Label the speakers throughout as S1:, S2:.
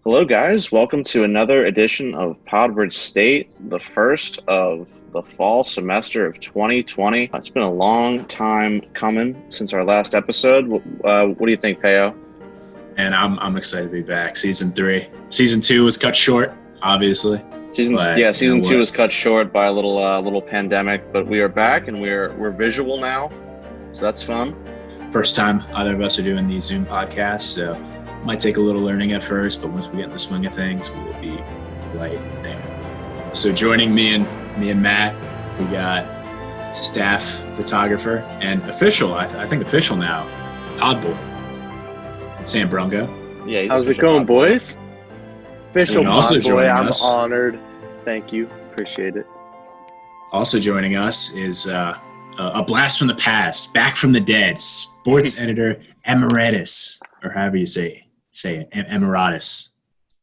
S1: Hello, guys. Welcome to another edition of Podward State, the first of the fall semester of 2020. It's been a long time coming since our last episode. What do you think, Peo?
S2: And I'm excited to be back. Season 3. Season 2 was cut short, obviously.
S1: Season 2 was cut short by a little pandemic, but we are back and we're visual now, so that's fun.
S2: First time either of us are doing these Zoom podcasts, so might take a little learning at first, but once we get in the swing of things, we will be right there. So joining me and Matt, we got staff photographer and official, I think official now, Podboy, Sam Brungo.
S3: Yeah, how's it going, boys? Official Podboy, I'm honored. Thank you, appreciate it.
S2: Also joining us is a blast from the past, back from the dead, sports editor emeritus, or however you say it, emeritus,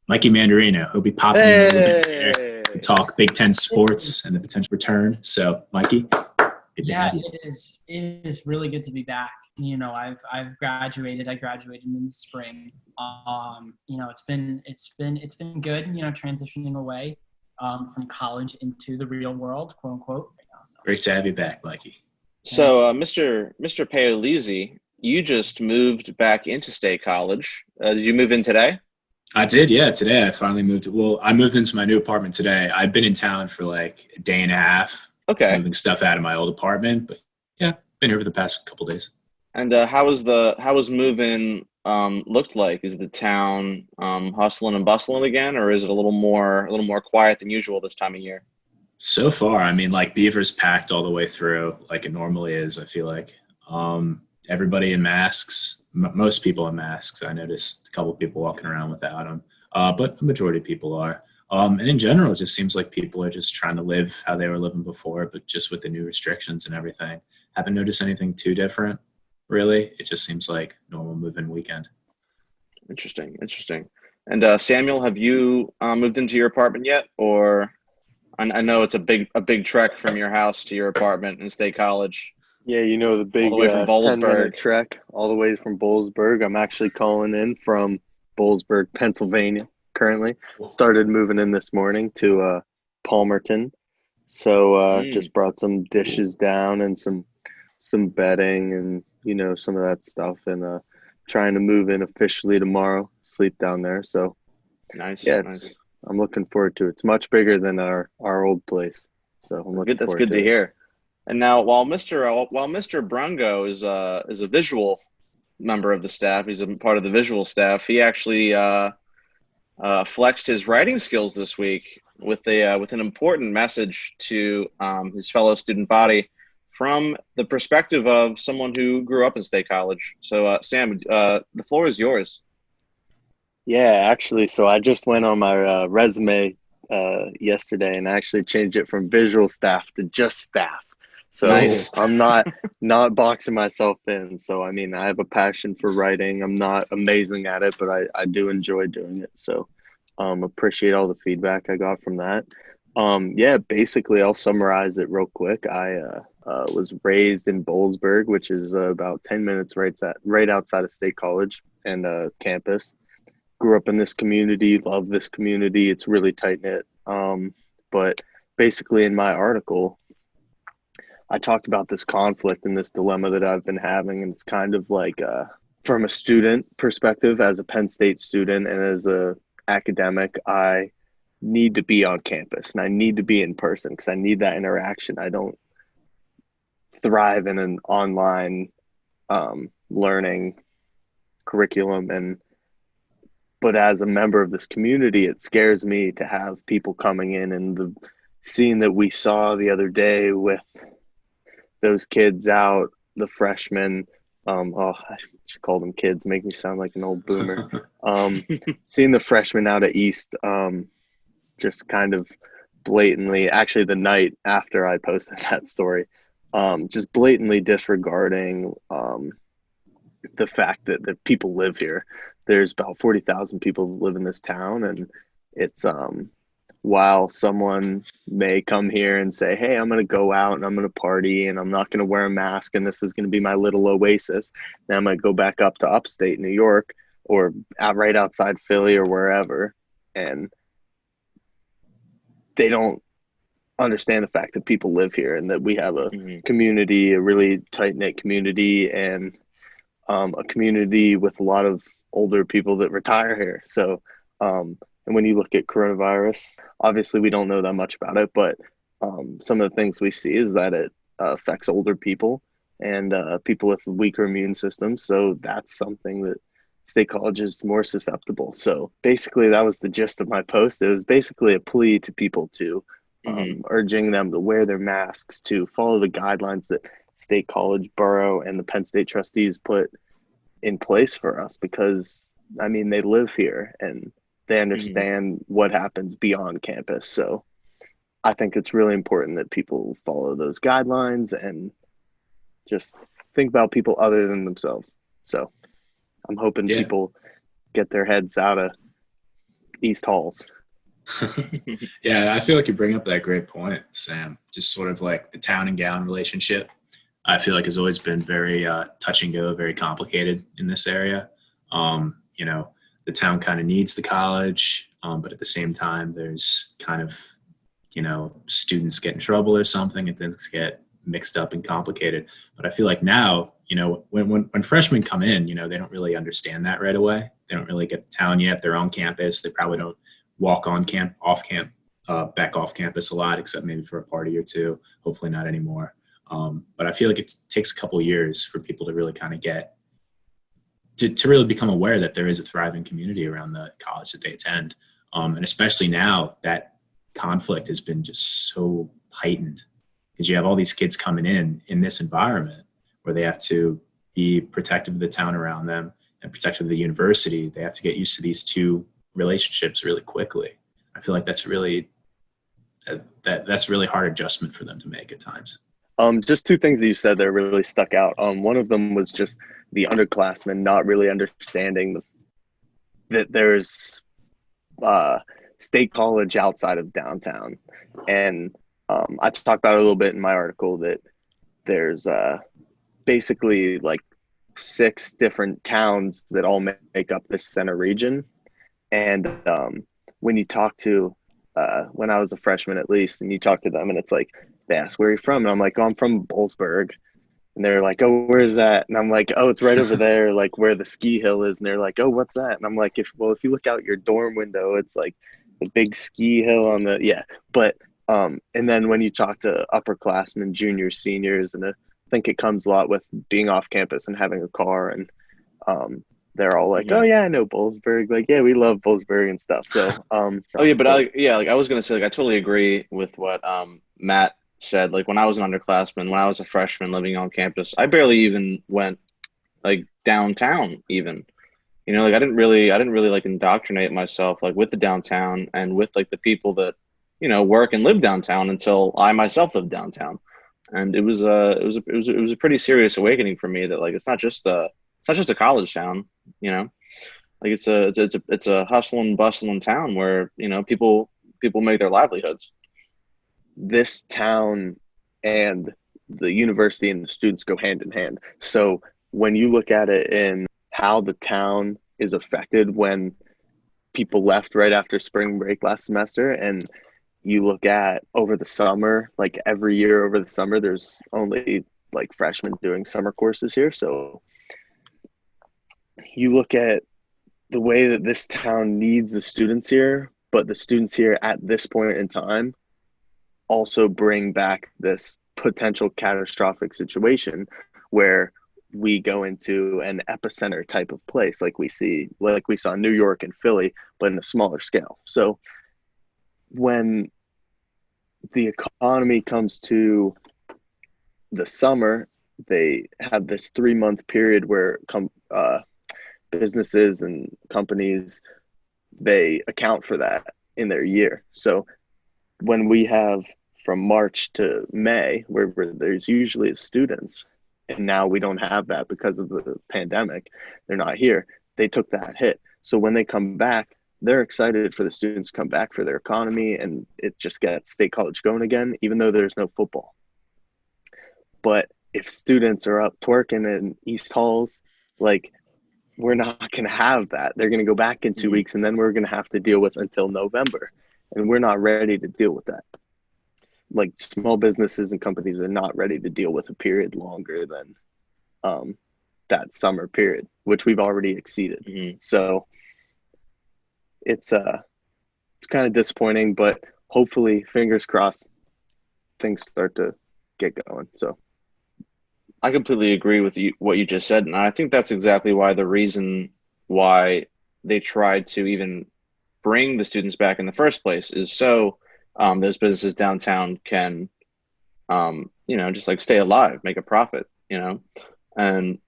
S2: Mikey Mandarino. He'll be popping in a little bit here to talk Big Ten sports and the potential return. So, Mikey, good to have you.
S4: It is really good to be back. You know, I've graduated. I graduated in the spring. You know, it's been good. You know, transitioning away from college into the real world, quote unquote. Right now, so.
S2: Great to have you back, Mikey.
S1: So, Mr. Paolizzi, you just moved back into State College. Did you move in today?
S2: I did, yeah. Today I finally moved. Well, I moved into my new apartment today. I've been in town for like a day and a half.
S1: Okay.
S2: Moving stuff out of my old apartment, but yeah, been here for the past couple of days.
S1: And how was moving looked like? Is the town hustling and bustling again, or is it a little more quiet than usual this time of year?
S2: So far, I mean, like Beaver's packed all the way through, like it normally is. I feel like everybody in masks, most people in masks. I noticed a couple of people walking around without them, but the majority of people are. And in general, it just seems like people are just trying to live how they were living before, but just with the new restrictions and everything. Haven't noticed anything too different, really. It just seems like normal move-in weekend.
S1: Interesting. And Samuel, have you moved into your apartment yet, or? I know it's a big trek from your house to your apartment in State College.
S3: Yeah, you know, the big 10-minute trek all the way from Boalsburg. I'm actually calling in from Boalsburg, Pennsylvania currently. Started moving in this morning to Palmerton. So just brought some dishes down and some bedding and, you know, some of that stuff. And trying to move in officially tomorrow, sleep down there. So
S1: nice.
S3: Yeah,
S1: nice.
S3: I'm looking forward to it. It's much bigger than our old place. So I'm looking
S1: That's
S3: forward
S1: good
S3: to
S1: to hear. And now, while Mr. Brungo is a visual member of the staff, he's a part of the visual staff. He actually flexed his writing skills this week with an important message to his fellow student body from the perspective of someone who grew up in State College. So, Sam, the floor is yours.
S3: Yeah, actually, so I just went on my resume yesterday and actually changed it from visual staff to just staff. So
S1: nice.
S3: I'm not boxing myself in. So, I mean, I have a passion for writing. I'm not amazing at it, but I do enjoy doing it. So appreciate all the feedback I got from that. Yeah, basically, I'll summarize it real quick. I was raised in Boalsburg, which is about 10 minutes right outside of State College and campus. Grew up in this community, love this community. It's really tight-knit. But basically in my article, I talked about this conflict and this dilemma that I've been having. And it's kind of like from a student perspective, as a Penn State student and as a academic, I need to be on campus and I need to be in person because I need that interaction. I don't thrive in an online learning curriculum but as a member of this community, it scares me to have people coming in and the scene that we saw the other day with those kids out, the freshmen. I just called them kids, make me sound like an old boomer. Seeing the freshmen out at East, just kind of blatantly, actually the night after I posted that story, just blatantly disregarding the fact that people live here. There's about 40,000 people who live in this town, and it's while someone may come here and say, hey, I'm going to go out and I'm going to party and I'm not going to wear a mask and this is going to be my little oasis. Then I'm going to go back up to upstate New York or right outside Philly or wherever, and they don't understand the fact that people live here and that we have a community, a really tight-knit community, and a community with a lot of older people that retire here. So, and when you look at coronavirus, obviously we don't know that much about it, but some of the things we see is that it affects older people and people with weaker immune systems. So that's something that State College is more susceptible. So basically that was the gist of my post. It was basically a plea to people to urging them to wear their masks, to follow the guidelines that State College, Borough, and the Penn State trustees put in place for us, because I mean, they live here and they understand what happens beyond campus. So I think it's really important that people follow those guidelines and just think about people other than themselves. So I'm hoping people get their heads out of East Halls.
S2: Yeah, I feel like you bring up that great point, Sam. Just sort of like the town and gown relationship, I feel like has always been very touch and go, very complicated in this area. You know, the town kind of needs the college, but at the same time, there's kind of, you know, students get in trouble or something and things get mixed up and complicated. But I feel like now, you know, when freshmen come in, you know, they don't really understand that right away. They don't really get to town yet. They're on campus. They probably don't walk on back off campus a lot, except maybe for a party or two. Hopefully not anymore. But I feel like it takes a couple of years for people to really kind of get to really become aware that there is a thriving community around the college that they attend. And especially now that conflict has been just so heightened, because you have all these kids coming in this environment where they have to be protective of the town around them and protective of the university. They have to get used to these two relationships really quickly. I feel like that's really hard adjustment for them to make at times.
S3: Just two things that you said that really stuck out. One of them was just the underclassmen not really understanding that there's State College outside of downtown. And I talked about it a little bit in my article that there's basically like 6 different towns that all make up this center region. And when you talk to, when I was a freshman at least, and you talk to them and it's like, they ask, where are you from? And I'm like, oh, I'm from Bollesburg. And they're like, oh, where's that? And I'm like, oh, it's right over there, like where the ski hill is. And they're like, oh, what's that? And I'm like, if you look out your dorm window, it's like the big ski hill on the, yeah. But, and then when you talk to upperclassmen, juniors, seniors, and I think it comes a lot with being off campus and having a car, and they're all like, oh yeah, I know Bollesburg. Like, yeah, we love Bollesburg and stuff. So,
S1: I was going to say, like, I totally agree with what Matt said. Like, when I was an underclassman, when I was a freshman living on campus, I barely even went like downtown even, you know, like I didn't really like indoctrinate myself like with the downtown and with like the people that, you know, work and live downtown until I myself lived downtown. And it was a pretty serious awakening for me that like, it's not just a college town, you know, like it's a hustle and bustle in town where, you know, people make their livelihoods.
S3: This town and the university and the students go hand in hand. So when you look at it in how the town is affected when people left right after spring break last semester, and you look at over the summer, like every year over the summer, there's only like freshmen doing summer courses here. So you look at the way that this town needs the students here, but the students here at this point in time also bring back this potential catastrophic situation where we go into an epicenter type of place like we saw New York and Philly, but in a smaller scale. So when the economy comes to the summer, they have this 3-month period where businesses and companies, they account for that in their year. So when we have from March to May, where there's usually students, and now we don't have that because of the pandemic, they're not here, they took that hit. So when they come back, they're excited for the students to come back for their economy, and it just gets State College going again, even though there's no football. But if students are up twerking in East Halls, like we're not going to have that. They're going to go back in 2 weeks, and then we're going to have to deal with until November. And we're not ready to deal with that. Like, small businesses and companies are not ready to deal with a period longer than that summer period, which we've already exceeded.
S1: Mm-hmm.
S3: So it's kind of disappointing, but hopefully, fingers crossed, things start to get going. So
S1: I completely agree with you, what you just said. And I think that's exactly why the reason why they tried to even bring the students back in the first place is so those businesses downtown can, just like stay alive, make a profit, and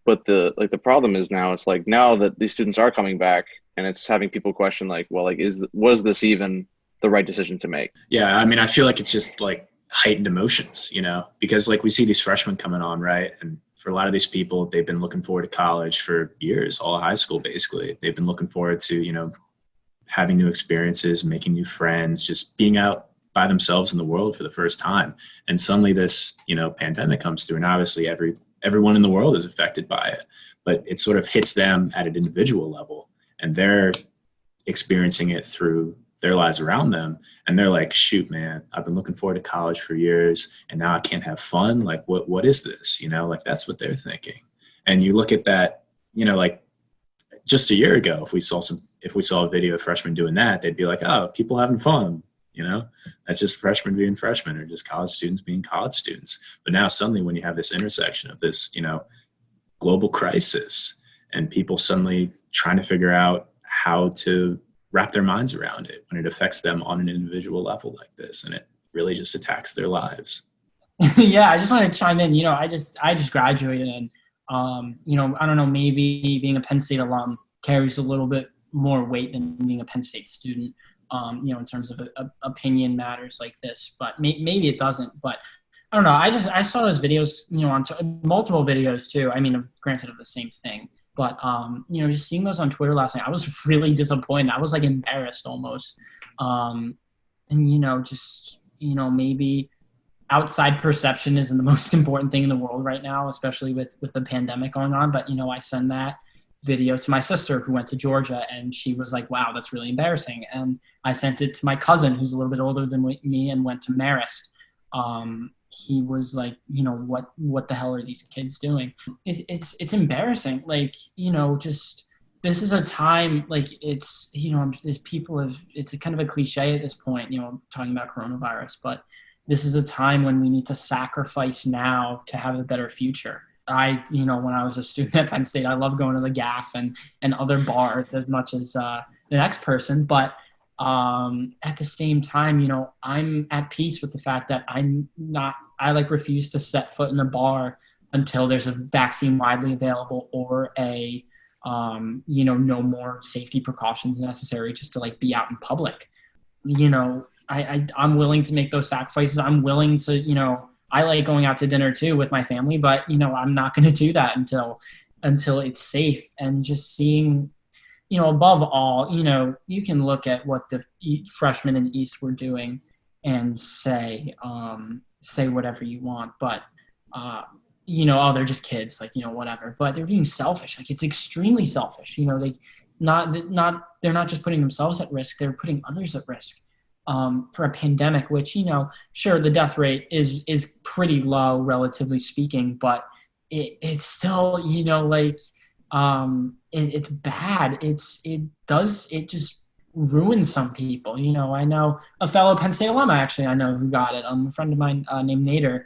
S1: but the problem is now it's like now that these students are coming back and it's having people question like, well, like was this even the right decision to make?
S2: Yeah. I mean, I feel like it's just like heightened emotions, because like we see these freshmen coming on, right? And for a lot of these people, they've been looking forward to college for years, all of high school, basically. They've been looking forward to, having new experiences, making new friends, just being out by themselves in the world for the first time. And suddenly this, pandemic comes through, and obviously everyone in the world is affected by it, but it sort of hits them at an individual level, and they're experiencing it through their lives around them. And they're like, shoot, man, I've been looking forward to college for years and now I can't have fun. Like, what is this? Like that's what they're thinking. And you look at that, like just a year ago, if we saw a video of freshmen doing that, they'd be like, oh, people having fun. That's just freshmen being freshmen, or just college students being college students. But now suddenly when you have this intersection of this, global crisis and people suddenly trying to figure out how to wrap their minds around it when it affects them on an individual level like this, and it really just attacks their lives.
S4: Yeah, I just want to chime in. I just graduated, and I don't know, maybe being a Penn State alum carries a little bit more weight than being a Penn State student, in terms of opinion matters like this, but maybe it doesn't. But I don't know. I saw those videos, on multiple videos too. I mean, granted of the same thing. But, just seeing those on Twitter last night, I was really disappointed. I was like embarrassed almost. Maybe outside perception isn't the most important thing in the world right now, especially with the pandemic going on. But, I send that video to my sister who went to Georgia, and she was like, wow, that's really embarrassing. And I sent it to my cousin who's a little bit older than me and went to Marist. He was like, what the hell are these kids doing? It's embarrassing. Like, just this is a time, like it's, there's it's a kind of a cliche at this point, talking about coronavirus, but this is a time when we need to sacrifice now to have a better future. When I was a student at Penn State, I loved going to the Gaff and other bars as much as the next person, but at the same time, I'm at peace with the fact that I refuse to set foot in a bar until there's a vaccine widely available or no more safety precautions necessary just to like be out in public. I'm willing to make those sacrifices. I'm willing to, I like going out to dinner too with my family, but I'm not going to do that until it's safe. And just seeing, above all, you can look at what the freshmen in East were doing and say whatever you want, but they're just kids, like, whatever, but they're being selfish. Like, it's extremely selfish. They're not just putting themselves at risk, they're putting others at risk for a pandemic, which, sure, the death rate is pretty low, relatively speaking, but it's still, it's bad. It just ruins some people. I know a fellow Penn State alum, actually, I know who got it. A friend of mine named Nader,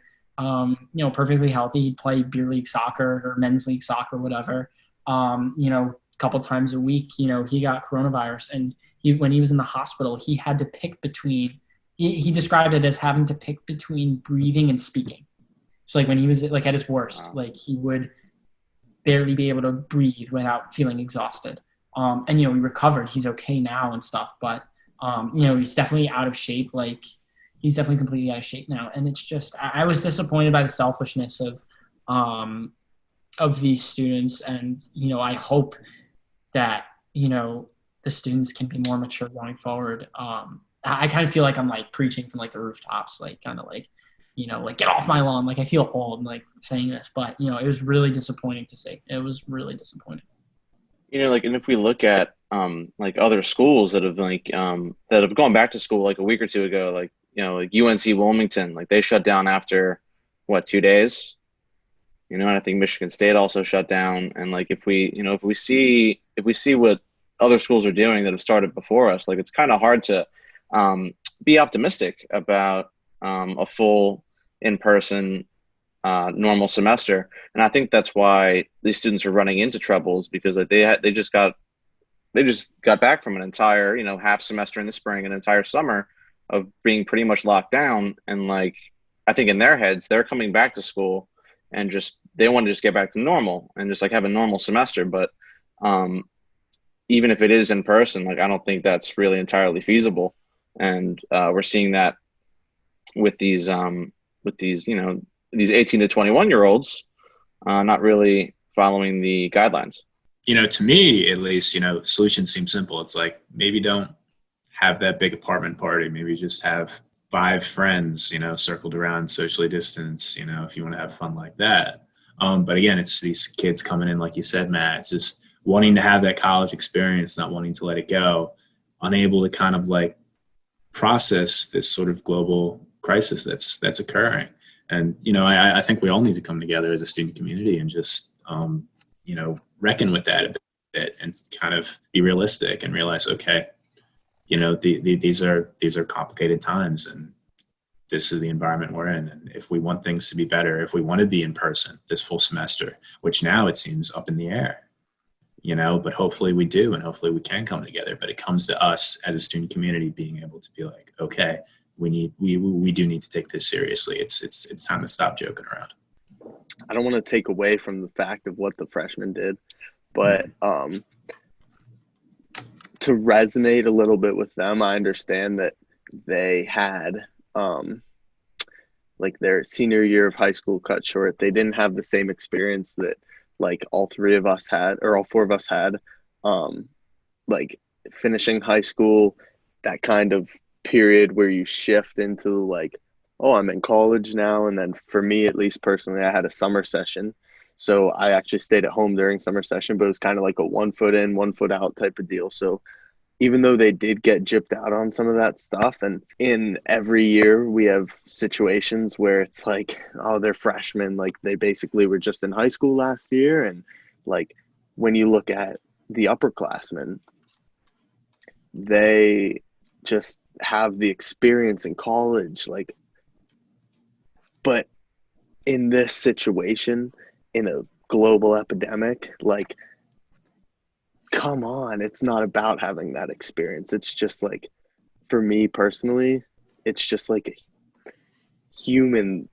S4: perfectly healthy. He'd play beer league soccer or men's league soccer, whatever. A couple times a week, he got coronavirus, and when he was in the hospital, he had to pick between, he described it as having to pick between breathing and speaking. So like when he was like at his worst, like he would barely be able to breathe without feeling exhausted. And, he recovered. He's okay now and stuff, but, he's definitely out of shape. Like, he's definitely completely out of shape now. And it's just, I was disappointed by the selfishness of these students. And, I hope that, the students can be more mature going forward. I kind of feel like I'm like preaching from like the rooftops, like kind of like, like get off my lawn. Like I feel old like saying this, but it was really disappointing to see. It was really disappointing.
S1: Like, and if we look at like other schools that have that have gone back to school like a week or two ago, like like UNC Wilmington, like they shut down after what, 2 days? And I think Michigan State also shut down. And like if we see what other schools are doing that have started before us, like it's kind of hard to be optimistic about a full in-person normal semester. And I think that's why these students are running into troubles, because like they just got back from an entire half semester in the spring, an entire summer of being pretty much locked down. And like I think in their heads they're coming back to school and just they want to just get back to normal and just like have a normal semester. But even if it is in person, like I don't think that's really entirely feasible. And we're seeing that with these these 18 to 21-year-olds not really following the guidelines.
S2: To me, at least, solution seems simple. It's like, maybe don't have that big apartment party. Maybe just have 5 friends, circled around, socially distanced, if you want to have fun like that. But again, it's these kids coming in, like you said, Matt, just wanting to have that college experience, not wanting to let it go, unable to kind of like process this sort of global crisis that's occurring. And, I think we all need to come together as a student community and just, reckon with that a bit and kind of be realistic and realize, okay, these are complicated times, and this is the environment we're in. And if we want things to be better, if we want to be in person this full semester, which now it seems up in the air, but hopefully we do, and hopefully we can come together. But it comes to us as a student community being able to be like, okay, we do need to take this seriously. It's time to stop joking around.
S3: I don't want to take away from the fact of what the freshmen did, but to resonate a little bit with them, I understand that they had like their senior year of high school cut short. They didn't have the same experience that like all 4 of us had, like finishing high school, that kind of period where you shift into like, oh, I'm in college now. And then for me, at least personally, I had a summer session. So I actually stayed at home during summer session, but it was kind of like a 1 foot in, 1 foot out type of deal. So even though they did get gypped out on some of that stuff, and in every year we have situations where it's like, oh, they're freshmen, like they basically were just in high school last year. And like when you look at the upperclassmen, they just have the experience in college, like, but in this situation, in a global epidemic, like, come on, it's not about having that experience. It's just like, for me personally, it's just like a human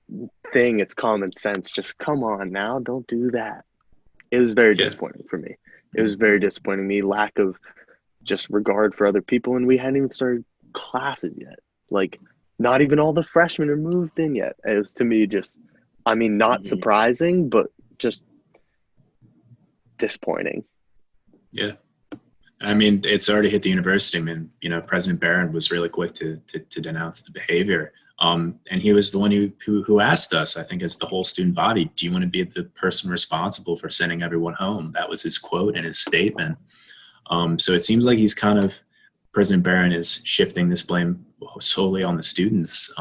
S3: thing. It's common sense. Just come on now, don't do that. It was very disappointing for me. It was very disappointing me, lack of just regard for other people. And we hadn't even started classes yet. Like, not even all the freshmen are moved in yet. It was, to me, just, I mean, not surprising, but just disappointing.
S2: Yeah. I mean, it's already hit the university. I mean, President Barron was really quick to denounce the behavior. And he was the one who asked us, I think, as the whole student body, do you want to be the person responsible for sending everyone home? That was his quote in his statement. So it seems like President Barron is shifting this blame solely on the students,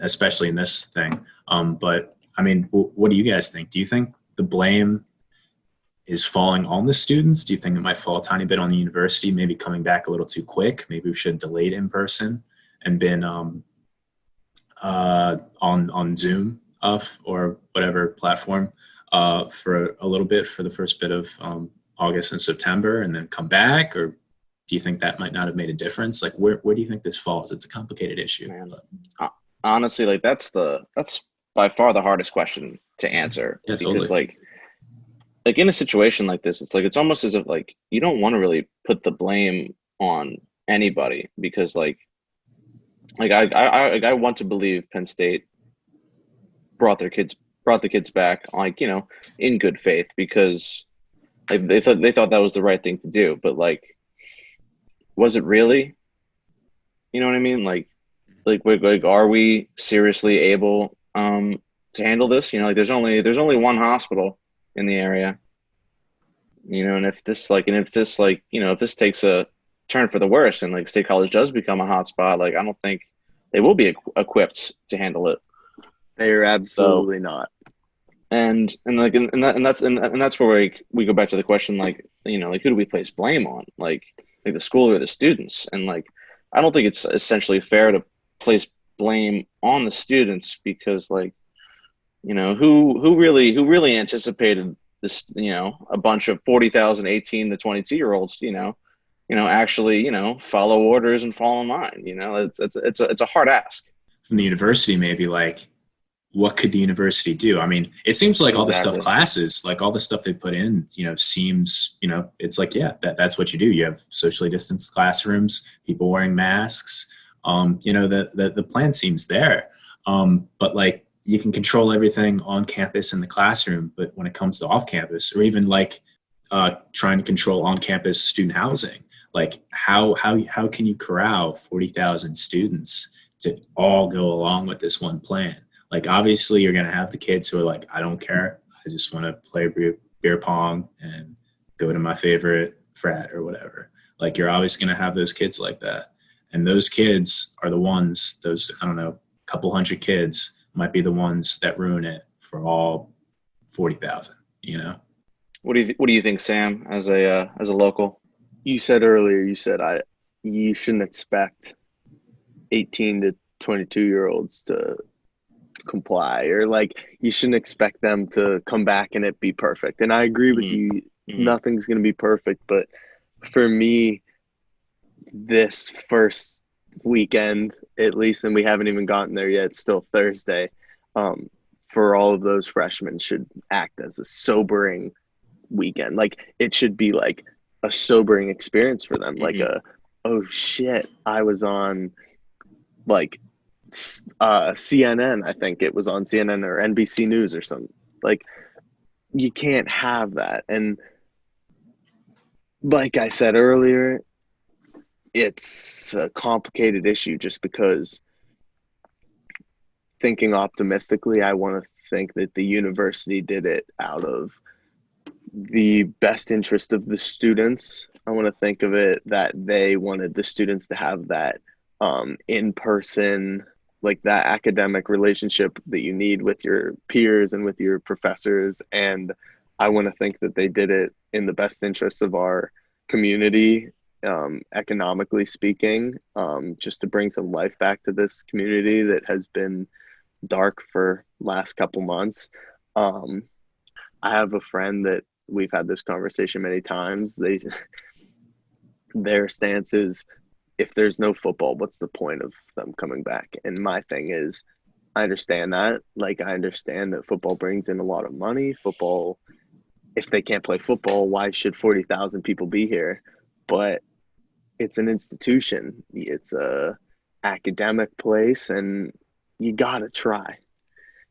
S2: especially in this thing. But I mean, what do you guys think? Do you think the blame is falling on the students? Do you think it might fall a tiny bit on the university, maybe coming back a little too quick? Maybe we should have delayed in person and been on Zoom or whatever platform for a little bit for the first bit of August and September, and then come back? Or do you think that might not have made a difference? Like, where do you think this falls? It's a complicated issue.
S1: Honestly, like that's by far the hardest question to answer.
S2: Yeah,
S1: because
S2: totally.
S1: like in a situation like this, it's like, it's almost as if like you don't want to really put the blame on anybody, because like I want to believe Penn State brought the kids back, like, in good faith, because like they thought that was the right thing to do. But like, was it really? You know what I mean? Like are we seriously able to handle this? Like there's only one hospital in the area. And if this takes a turn for the worse and like State College does become a hotspot, like I don't think they will be equipped to handle it.
S3: They are absolutely not.
S1: And that's where we go back to the question, like, like who do we place blame on? Like the school or the students? And like I don't think it's essentially fair to place blame on the students because like, who really anticipated this, a bunch of 40,000 18 to 22-year-olds, actually, follow orders and fall in line. It's a hard ask.
S2: From the university, maybe like, what could the university do? I mean, it seems like all the stuff classes, like all the stuff they put in, seems, it's like, yeah, that's what you do. You have socially distanced classrooms, people wearing masks. The plan seems there. But like you can control everything on campus in the classroom, but when it comes to off campus or even like trying to control on campus student housing, like how can you corral 40,000 students to all go along with this one plan? Like, obviously, you're going to have the kids who are like, I don't care. I just want to play beer pong and go to my favorite frat or whatever. Like, you're always going to have those kids like that. And those kids are the ones, those, I don't know, couple hundred kids might be the ones that ruin it for all 40,000,
S1: What do you think, Sam, as a local?
S3: You said earlier, you shouldn't expect 18 to 22-year-olds to comply, or like you shouldn't expect them to come back and it be perfect. And I agree with you. Nothing's going to be perfect, but for me, this first weekend, at least, and we haven't even gotten there yet, it's still Thursday, for all of those freshmen should act as a sobering weekend. Like it should be like a sobering experience for them. Like oh shit, I was on like CNN, I think it was on CNN or NBC News or something. Like you can't have that. And like I said earlier, it's a complicated issue just because, thinking optimistically, I want to think that the university did it out of the best interest of the students. I want to think of it that they wanted the students to have that in-person, like that academic relationship that you need with your peers and with your professors. And I want to think that they did it in the best interests of our community, economically speaking, just to bring some life back to this community that has been dark for last couple months. I have a friend that we've had this conversation many times. Their stance is, if there's no football, what's the point of them coming back? And my thing is, I understand that. Like, I understand that football brings in a lot of money. Football, if they can't play football, why should 40,000 people be here? But it's an institution. It's a academic place, and you got to try.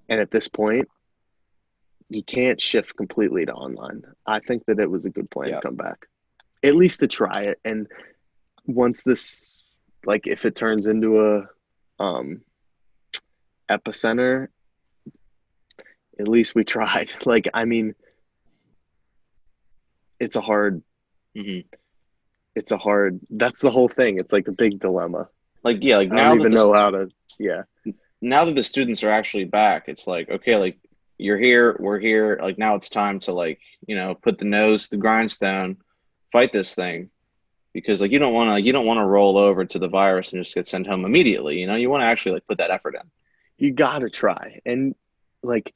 S3: And at this point, you can't shift completely to online. I think that it was a good plan to come back, at least to try it. And once this, like, if it turns into a epicenter, at least we tried. Like, I mean, it's a hard, that's the whole thing. It's like a big dilemma.
S1: Like, yeah, like
S3: I
S1: now
S3: don't even know how to,
S1: now that the students are actually back, it's like, okay, like you're here, we're here. Like now it's time to like, put the nose to the grindstone, fight this thing. Because like you don't want to roll over to the virus and just get sent home immediately. You want to actually like put that effort in.
S3: You got to try. And like,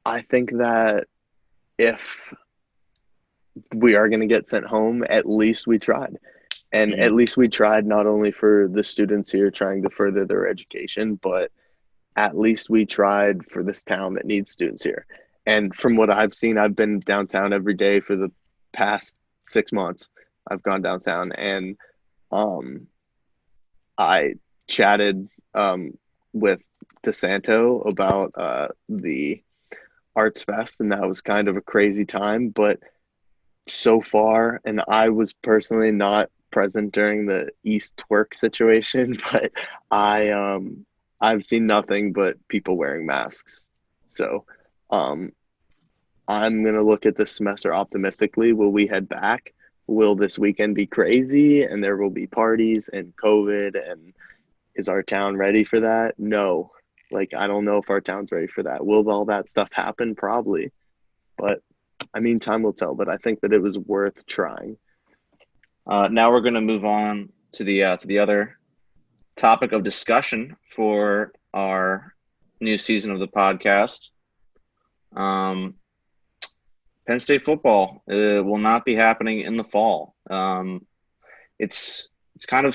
S3: I think that if we are going to get sent home, at least we tried. And at least we tried, not only for the students here trying to further their education, but at least we tried for this town that needs students here. And from what I've seen, I've been downtown every day for the past 6 months. I've gone downtown, and I chatted with DeSanto about the Arts Fest, and that was kind of a crazy time. But so far, and I was personally not present during the East Twerk situation, but I've seen nothing but people wearing masks. So I'm going to look at this semester optimistically. Will we head back? Will this weekend be crazy and there will be parties and COVID? And is our town ready for that? No. Like, I don't know if our town's ready for that. Will all that stuff happen? Probably. But, I mean, time will tell. But I think that it was worth trying.
S1: Now we're going to move on to the other topic of discussion for our new season of the podcast. Penn State football will not be happening in the fall. It's kind of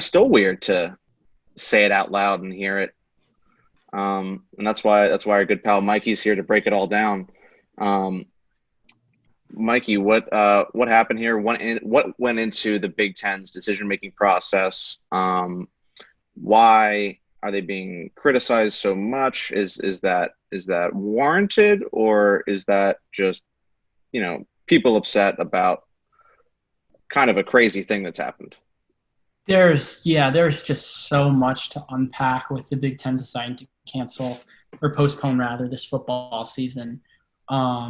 S1: still weird to say it out loud and hear it, and that's why our good pal Mikey's here to break it all down. Mikey, what happened here? What went into the Big Ten's decision-making process? Why are they being criticized so much? Is that warranted, or is that just, people upset about kind of a crazy thing that's happened?
S4: There's just so much to unpack with the Big Ten deciding to cancel or postpone rather this football season. For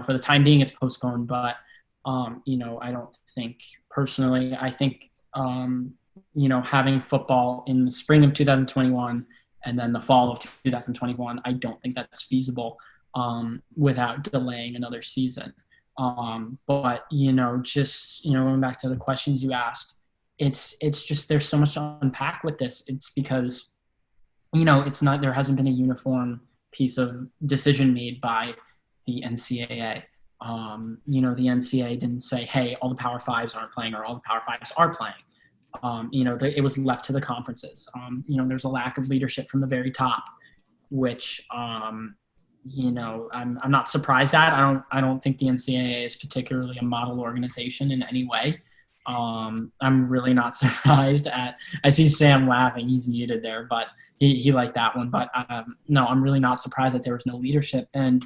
S4: the time being it's postponed, but I don't think personally, I think having football in the spring of 2021 and then the fall of 2021, I don't think that's feasible without delaying another season. But going back to the questions you asked, it's just, there's so much to unpack with this. It's because, there hasn't been a uniform piece of decision made by the NCAA. The NCAA didn't say, hey, all the Power Fives aren't playing or all the Power Fives are playing. It was left to the conferences. There's a lack of leadership from the very top, which, I'm not surprised at. I don't think the NCAA is particularly a model organization in any way. I'm really not surprised at. I see Sam laughing. He's muted there, but he liked that one. But no, I'm really not surprised that there was no leadership. And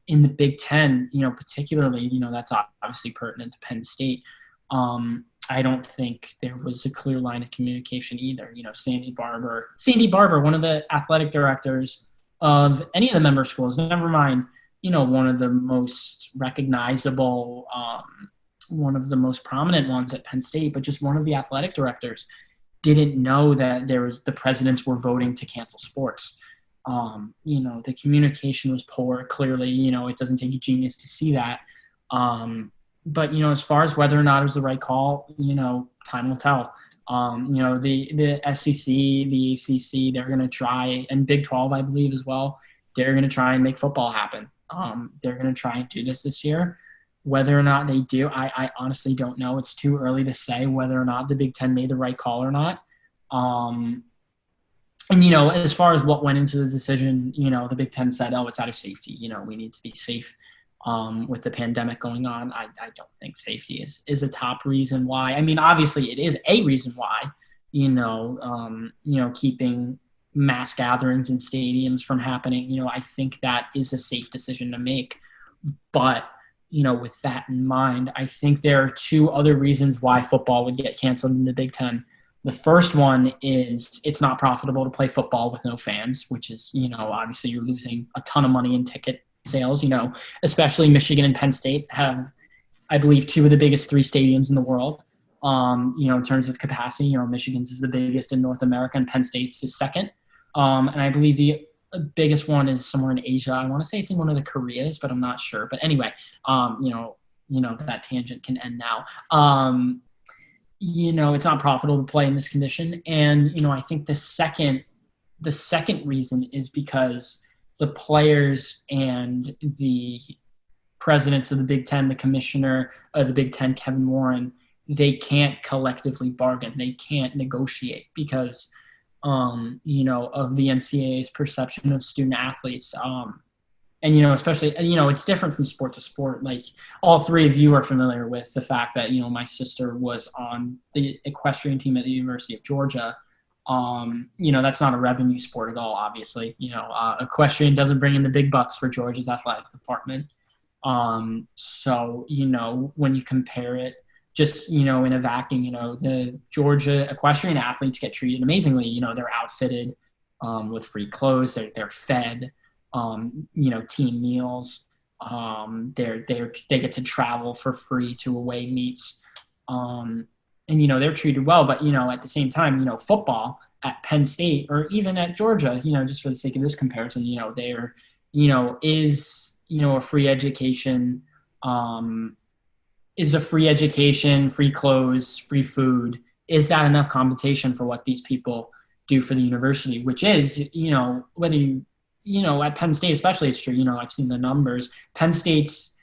S4: in the Big Ten, particularly, that's obviously pertinent to Penn State. I don't think there was a clear line of communication either. Sandy Barber, one of the athletic directors of any of the member schools, never mind, one of the most recognizable, one of the most prominent ones at Penn State, but just one of the athletic directors didn't know that the presidents were voting to cancel sports. The communication was poor. Clearly, it doesn't take a genius to see that. But, as far as whether or not it was the right call, time will tell. The SEC, the ACC, they're going to try, and Big 12, I believe, as well, they're going to try and make football happen. They're going to try and do this year. Whether or not they do, I honestly don't know. It's too early to say whether or not the Big Ten made the right call or not. And, as far as what went into the decision, the Big Ten said, oh, it's out of safety. We need to be safe. With the pandemic going on, I don't think safety is a top reason why. I mean, obviously it is a reason why, keeping mass gatherings in stadiums from happening, I think that is a safe decision to make. But, with that in mind, I think there are two other reasons why football would get canceled in the Big Ten. The first one is it's not profitable to play football with no fans, which is, obviously you're losing a ton of money in ticket sales. Especially Michigan and Penn State have, I believe, two of the biggest three stadiums in the world. In terms of capacity, Michigan's is the biggest in North America and Penn State's is second. And I believe the biggest one is somewhere in Asia. I want to say it's in one of the Koreas, but I'm not sure. But anyway, that tangent can end now. It's not profitable to play in this condition. And, I think the second reason is because the players and the presidents of the Big Ten, the commissioner of the Big Ten, Kevin Warren, they can't collectively bargain. They can't negotiate because, of the NCAA's perception of student athletes. Especially, it's different from sport to sport. Like all three of you are familiar with the fact that, my sister was on the equestrian team at the University of Georgia. That's not a revenue sport at all, obviously. Equestrian doesn't bring in the big bucks for Georgia's athletic department. So, when you compare it, just, in a vacuum, the Georgia equestrian athletes get treated amazingly. They're outfitted with free clothes. They're fed, team meals. They get to travel for free to away meets, and they're treated well. But at the same time, football at Penn State or even at Georgia, just for the sake of this comparison, they're is a free education, free clothes, free food. Is that enough compensation for what these people do for the university? Which is, whether at Penn State especially, it's true. I've seen the numbers. Penn State's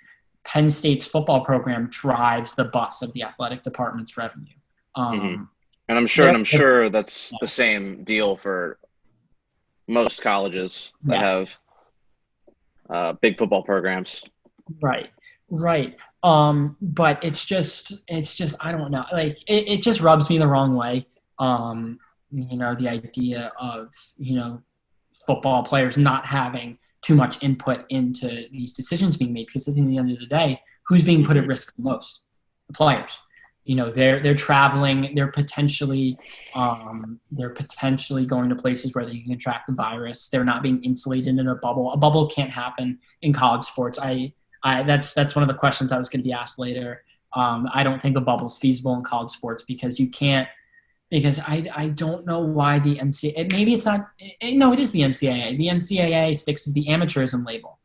S4: football program drives the bus of the athletic department's revenue.
S1: And I'm sure that's the same deal for most colleges that have big football programs.
S4: Right. But it's just I don't know. Like it just rubs me the wrong way. The idea of football players not having too much input into these decisions being made, because at the end of the day, who's being put at risk the most? The players. They're traveling. They're potentially going to places where they can contract the virus. They're not being insulated in a bubble. A bubble can't happen in college sports. That's one of the questions I was going to be asked later. I don't think a bubble is feasible in college sports because you can't. Because I don't know why the NCAA. Maybe it's not. No, it is the NCAA. The NCAA sticks to the amateurism label.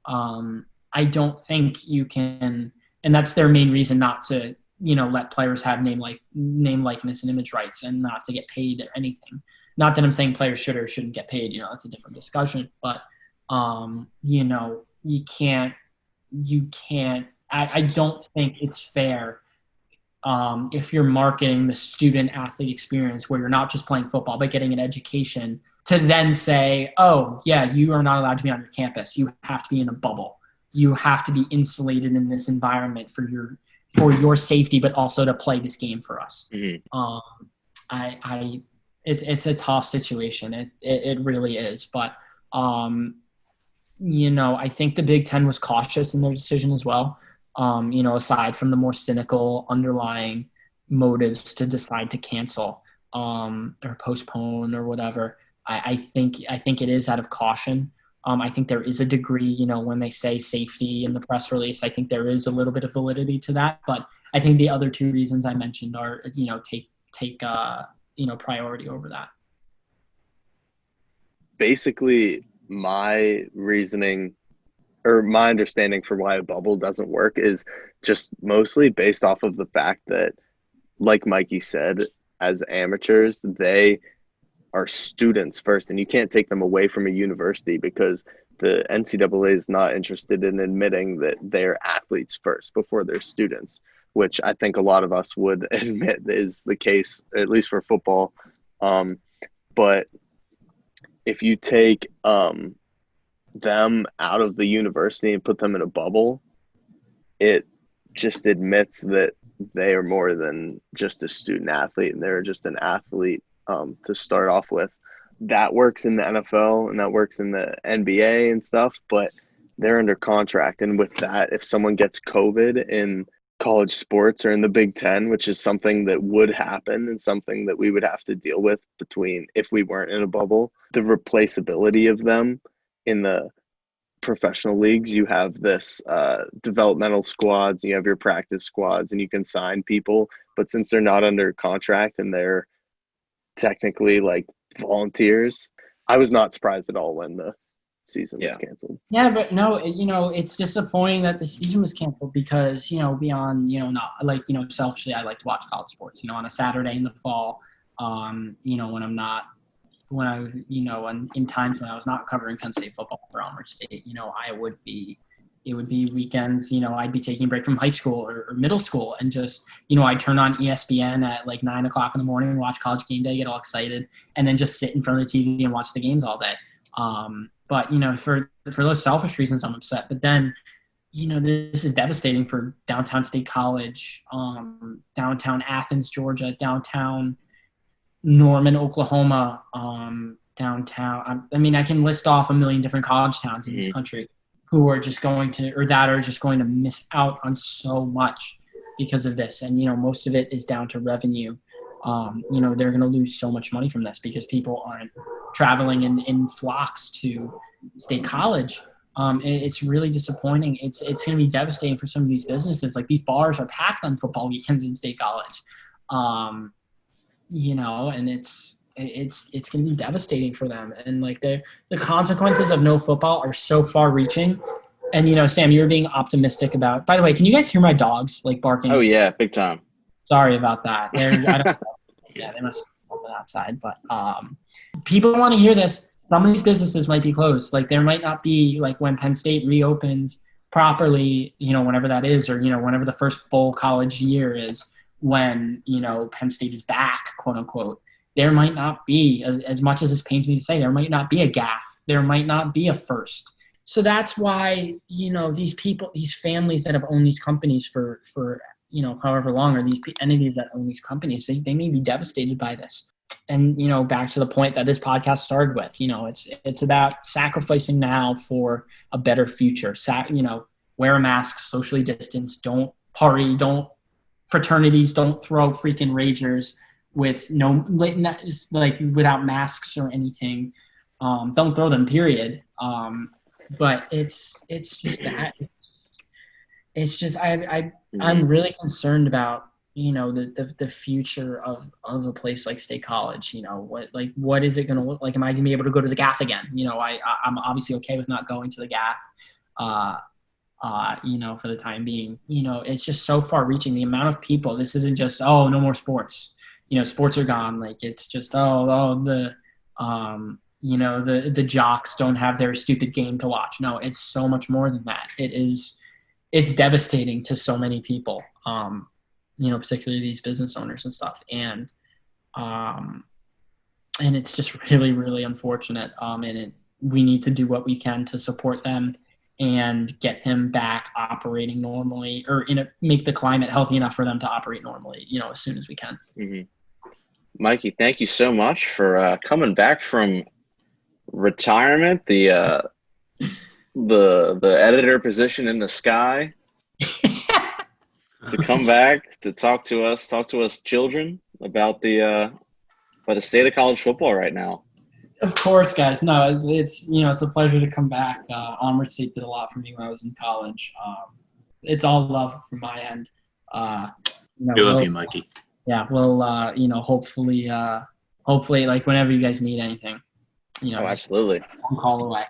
S4: I don't think you can, and that's their main reason not to. Let players have name likeness and image rights and not to get paid or anything. Not that I'm saying players should or shouldn't get paid. That's a different discussion. But you can't. I don't think it's fair if you're marketing the student-athlete experience where you're not just playing football but getting an education to then say, oh, yeah, you are not allowed to be on your campus. You have to be in a bubble. You have to be insulated in this environment for your safety, but also to play this game for us. It's a tough situation. It really is. But, I think the Big Ten was cautious in their decision as well. Aside from the more cynical underlying motives to decide to cancel or postpone or whatever, I think it is out of caution. I think there is a degree, when they say safety in the press release, I think there is a little bit of validity to that. But I think the other two reasons I mentioned are, take priority over that.
S3: Basically, my reasoning or my understanding for why a bubble doesn't work is just mostly based off of the fact that, like Mikey said, as amateurs, they are students first, and you can't take them away from a university because the NCAA is not interested in admitting that they're athletes first before they're students, which I think a lot of us would admit is the case, at least for football. But if you take them out of the university and put them in a bubble, it just admits that they are more than just a student athlete and they're just an athlete to start off with. That works in the NFL and that works in the NBA and stuff, but they're under contract. And with that, if someone gets COVID in college sports or in the Big Ten, which is something that would happen and something that we would have to deal with between if we weren't in a bubble, the replaceability of them in the professional leagues, you have this developmental squads, you have your practice squads, and you can sign people. But since they're not under contract and they're technically like volunteers, I was not surprised at all when the season was canceled.
S4: Yeah, but no, it's disappointing that the season was canceled because, beyond, not like, selfishly, I like to watch college sports, on a Saturday in the fall, in times when I was not covering Penn State football for Onward State, it would be weekends, I'd be taking a break from high school or middle school and just, I'd turn on ESPN at like 9 o'clock in the morning and watch College Game Day, get all excited, and then just sit in front of the TV and watch the games all day. But, for those selfish reasons, I'm upset. But then, this is devastating for downtown State College, downtown Athens, Georgia, downtown Norman, Oklahoma, downtown. I can list off a million different college towns in this country who are just going to miss out on so much because of this. And, most of it is down to revenue. They're going to lose so much money from this because people aren't traveling in flocks to State College. It's really disappointing. It's going to be devastating for some of these businesses. Like, these bars are packed on football weekends in State College, and it's going to be devastating for them. And like the consequences of no football are so far-reaching. And Sam, you were being optimistic about. By the way, can you guys hear my dogs like barking?
S1: Oh yeah, big time.
S4: Sorry about that. I don't. Yeah, they must have something outside. But people want to hear this. Some of these businesses might be closed. Like, there might not be, like, when Penn State reopens properly, whenever that is, or, whenever the first full college year is, when, Penn State is back, quote unquote, there might not be, as much as this pains me to say, there might not be a GAF. There might not be a first. So that's why, these people, these families that have owned these companies for however long, or these entities that own these companies, they may be devastated by this. And, back to the point that this podcast started with, it's about sacrificing now for a better future. Wear a mask, socially distance, don't party, don't fraternities, don't throw freaking ragers with without masks or anything. Don't throw them, period. But it's just that. It's just, I'm really concerned about, the future of a place like State College. What is it going to look like? Am I going to be able to go to the GAF again? I'm obviously okay with not going to the GAF, for the time being. It's just so far reaching. The amount of people, this isn't just, no more sports. Sports are gone. Like, it's just, the jocks don't have their stupid game to watch. No, it's so much more than that. It's devastating to so many people. Particularly these business owners and stuff. And it's just really, really unfortunate. We need to do what we can to support them and get them back operating normally, or make the climate healthy enough for them to operate normally, as soon as we can.
S1: Mm-hmm. Mikey, thank you so much for coming back from retirement, the editor position in the sky. To come back to talk to us children about the state of college football right now.
S4: Of course, guys. No, it's a pleasure to come back. Onward State did a lot for me when I was in college. It's all love from my end.
S2: We love you, Mikey.
S4: Yeah, we'll hopefully, like, whenever you guys need anything,
S1: absolutely,
S4: one call away.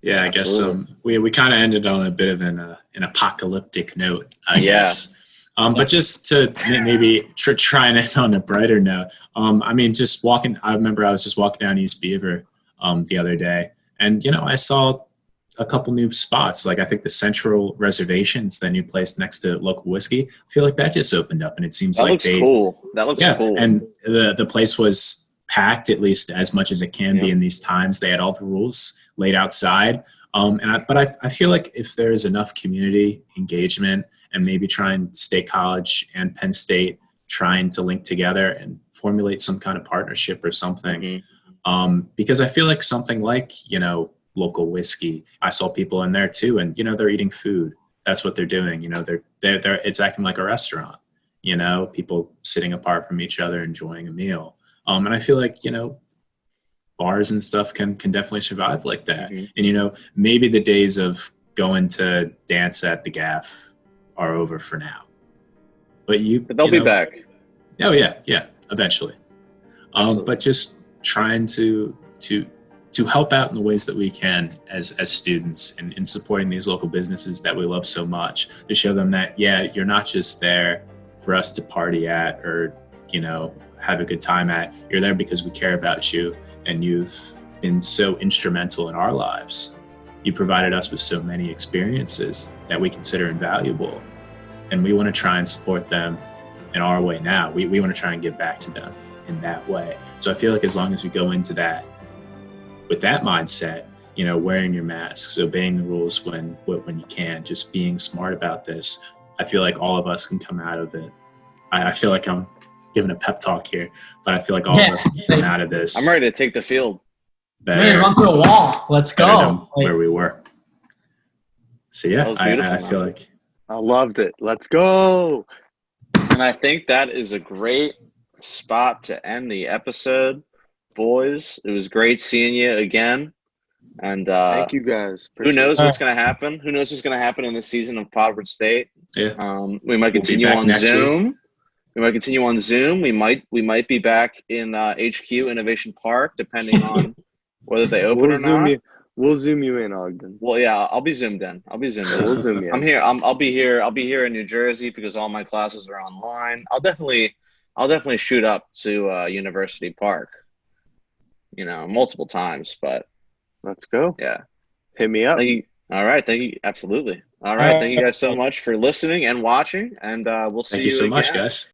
S2: Yeah, I guess we kind of ended on a bit of an apocalyptic note, I guess. But just to maybe try and end on a brighter note, I remember I was just walking down East Beaver the other day, and, I saw a couple new spots. Like, I think the Central Reservations, the new place next to Local Whiskey, I feel like that just opened up, and it seems like
S1: cool. That looks cool.
S2: And the place was packed, at least as much as it can be in these times. They had all the rules laid outside. But I feel like if there's enough community engagement, and maybe trying State College and Penn State trying to link together and formulate some kind of partnership or something. Mm-hmm. Because I feel like something like, Local Whiskey, I saw people in there too, and, they're eating food. That's what they're doing. It's acting like a restaurant, people sitting apart from each other, enjoying a meal. And I feel like, bars and stuff can definitely survive like that. Mm-hmm. And, maybe the days of going to dance at the GAF are over for now, but
S1: they'll be back.
S2: Oh yeah, eventually. But just trying to help out in the ways that we can as students, and in supporting these local businesses that we love so much, to show them that you're not just there for us to party at or have a good time at. You're there because we care about you, and you've been so instrumental in our lives. You provided us with so many experiences that we consider invaluable, and we want to try and support them in our way now. We want to try and give back to them in that way. So I feel like as long as we go into that with that mindset, wearing your masks, obeying the rules when you can, just being smart about this, I feel like all of us can come out of it. I feel like I'm giving a pep talk here, but I feel like all of us can come out of this.
S1: I'm ready to take the field.
S4: Ready to run through a wall. Let's go.
S2: Where we were. So I feel like
S3: I loved it. Let's go.
S1: And I think that is a great spot to end the episode, boys. It was great seeing you again. And
S3: Thank you guys.
S1: who knows
S3: Appreciate
S1: what's going to happen? Who knows what's going to happen in the season of Podward State?
S2: Yeah.
S1: We might
S2: We'll be
S1: continue
S2: back
S1: on
S2: next
S1: Zoom.
S2: week.
S1: We might continue on Zoom. We might be back in HQ Innovation Park, depending on whether they
S3: it.
S1: open or not.
S3: We'll zoom you in, Ogden.
S1: Well, yeah, I'll be zoomed in.
S3: We'll zoom you in.
S1: I'm here. I'll be here. I'll be here in New Jersey because all my classes are online. I'll definitely shoot up to University Park. Multiple times, but
S3: Let's go.
S1: yeah.
S3: Hit me up.
S1: Thank you. All right. Thank you. Absolutely. All right. Thank you guys so much for listening and watching, and we'll see
S2: Thank you so much,
S1: again.
S2: guys.